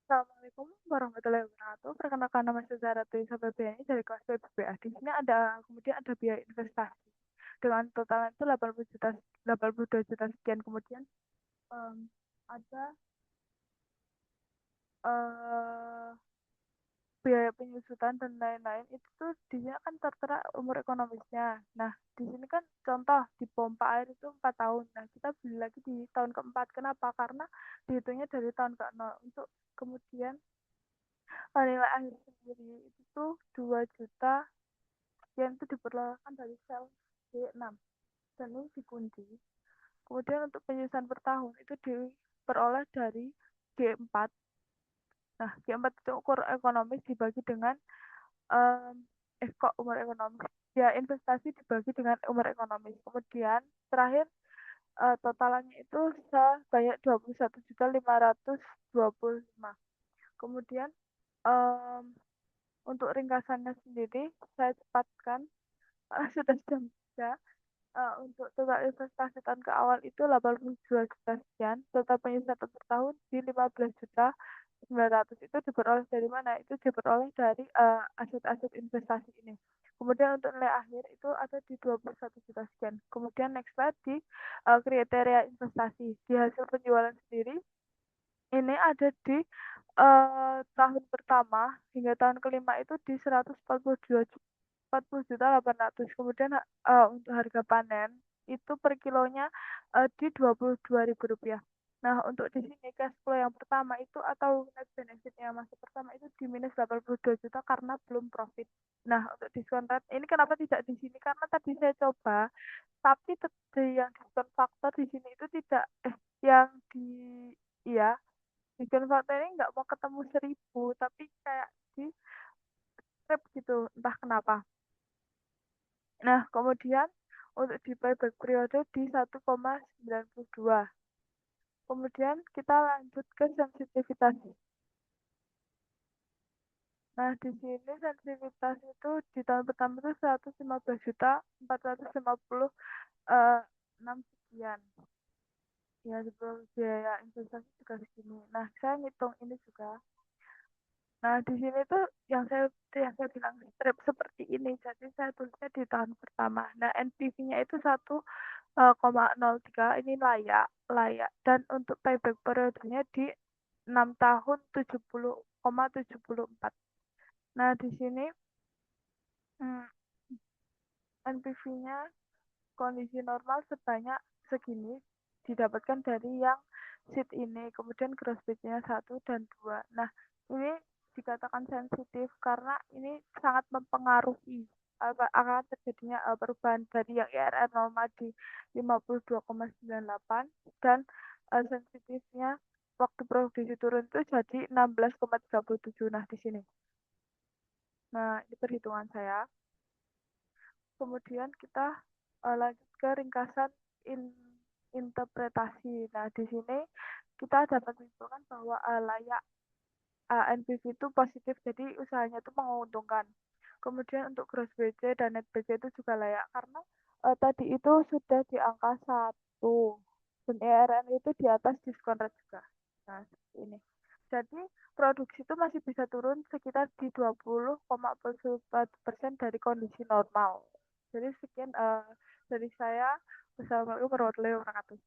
Assalamualaikum warahmatullahi wabarakatuh. Perkenalkan nama saya Zaratu Isabebiani dari kelas BBA. Di sini kemudian ada biaya investasi dengan total itu 80 juta 82 juta sekian. Kemudian ada eh, biaya penyusutan dan lain-lain itu tuh di sini kan tertera umur ekonomisnya. Nah, di sini kan contoh di pompa air itu 4 tahun. Nah, kita beli lagi di tahun keempat. Kenapa? Karena dihitungnya dari tahun ke-0 untuk kemudian nilai akhir sendiri itu tuh 2 juta yang itu diperolehkan dari sel D6 dan ini dikunci. Kemudian untuk penyusutan per tahun itu diperoleh dari G4. Nah, G4 itu ukur ekonomis dibagi dengan um, kok umur ekonomis. Ya, investasi dibagi dengan umur ekonomis. Kemudian terakhir totalannya itu sebanyak 21.525. Kemudian um, untuk ringkasannya sendiri saya cepatkan sudah jam 3. Untuk total investasi tahun ke awal itu 82 juta sekian, total penyusutan per tahun di 15 juta 900. Itu diperoleh dari mana? Itu diperoleh dari aset-aset investasi ini. Kemudian untuk nilai akhir itu ada di 21 juta sekian. Kemudian next slide di kriteria investasi. Di hasil penjualan sendiri ini ada di tahun pertama hingga tahun kelima itu di 142 juta 800. Kemudian untuk harga panen itu per kilonya di Rp22.000. Nah, untuk di sini cash flow yang pertama itu atau net benefit yang masuk pertama itu di minus 82 juta karena belum profit. Nah, untuk diskon rate ini kenapa tidak di sini? Karena tadi saya coba, tapi yang diskon faktor di sini itu tidak yang di iya, diskon faktor ini nggak mau ketemu 1.000, tapi kayak di strip gitu, entah kenapa. Nah, kemudian untuk di payback periode di 1,92. Kemudian kita lanjut ke sensitivitas. Nah, di sini sensitivitas itu di tahun pertama itu 115 juta 456 sekian. Ya, sebelum biaya investasi juga segini. Nah, saya ngitung ini juga. Nah, di sini tuh yang saya bilang strip seperti ini. Jadi saya tulisnya di tahun pertama. Nah, NPV-nya itu 1,03 ini layak layak dan untuk payback periodenya di 6 tahun 70,74. Nah, di sini NPV-nya kondisi normal sebanyak segini didapatkan dari yang sheet ini. Kemudian gross bitnya 1 dan 2. Nah, ini dikatakan sensitif karena ini sangat mempengaruhi akan terjadinya perubahan dari yang IRR normal di 52,98 dan sensitifnya waktu produksi turun itu jadi 16,37. Nah, di sini. Nah, ini perhitungan saya. Kemudian kita lanjut ke ringkasan interpretasi. Nah, di sini kita dapat menyimpulkan bahwa layak NPV itu positif, jadi usahanya itu menguntungkan. Kemudian untuk gross BC dan net BC itu juga layak karena tadi itu sudah di angka 1 dan ERN itu di atas diskon rate juga. Nah, seperti ini. Jadi produksi itu masih bisa turun sekitar di 20,44% dari kondisi normal. Jadi sekian dari saya. Wassalamualaikum warahmatullahi wabarakatuh.